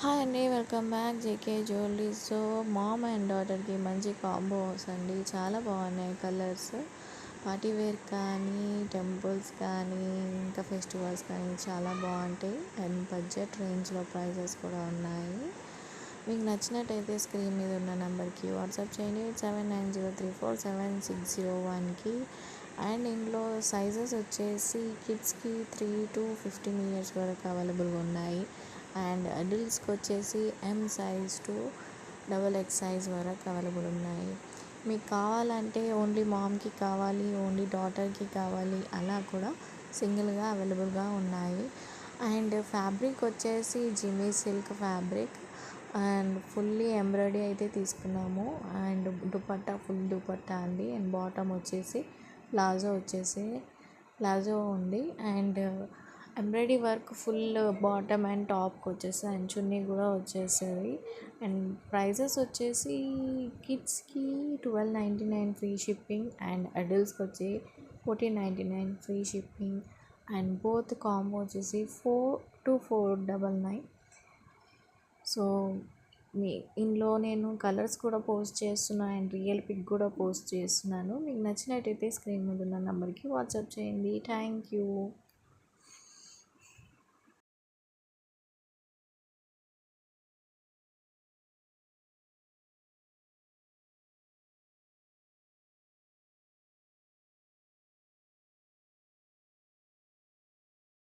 Hi అండి, welcome back JK jewellery. So mom and డాటర్కి మంచి కాంబోస్ అండి, చాలా బాగున్నాయి కలర్స్. పార్టీ వేర్ కానీ, టెంపుల్స్ కానీ, ఇంకా ఫెస్టివల్స్ కానీ చాలా బాగుంటాయి. అండ్ బడ్జెట్ రేంజ్లో ప్రైజెస్ కూడా ఉన్నాయి. మీకు నచ్చినట్టయితే స్క్రీన్ మీద ఉన్న నెంబర్కి వాట్సాప్ చేయండి, 7990347601కి. అండ్ ఇందులో సైజెస్ వచ్చేసి కిడ్స్కి 3 to 15 years వరకు అవైలబుల్గా ఉన్నాయి. అండ్ అడల్ట్స్కి వచ్చేసి M size to XXL size వరకు అవైలబుల్ ఉన్నాయి. మీకు కావాలంటే ఓన్లీ మామ్కి కావాలి, ఓన్లీ డాటర్కి కావాలి, అలా కూడా సింగిల్గా అవైలబుల్గా ఉన్నాయి. అండ్ ఫ్యాబ్రిక్ వచ్చేసి jimmy silk fabric and fully embroidery అయితే తీసుకున్నాము. అండ్ దుపట్టా ఫుల్ దుపట్టా అండి. అండ్ బాటమ్ వచ్చేసి ప్లాజో ఉంది. And embroidery work full bottom and టాప్కి వచ్చేసి అండ్ చున్నీ కూడా వచ్చేస్తుంది. అండ్ ప్రైజెస్ వచ్చేసి కిడ్స్కి 1299 ఫ్రీ షిప్పింగ్ అండ్ అడల్ట్స్కి వచ్చి 1499 free shipping. And both combo వచ్చేసి 42499. సో ఇందులో నేను కలర్స్ కూడా పోస్ట్ చేస్తున్నాను అండ్ రియల్ పిక్ కూడా పోస్ట్ చేస్తున్నాను. మీకు నచ్చినట్టయితే స్క్రీన్ మీద ఉన్న నెంబర్కి వాట్సాప్ చేయండి. Thank you.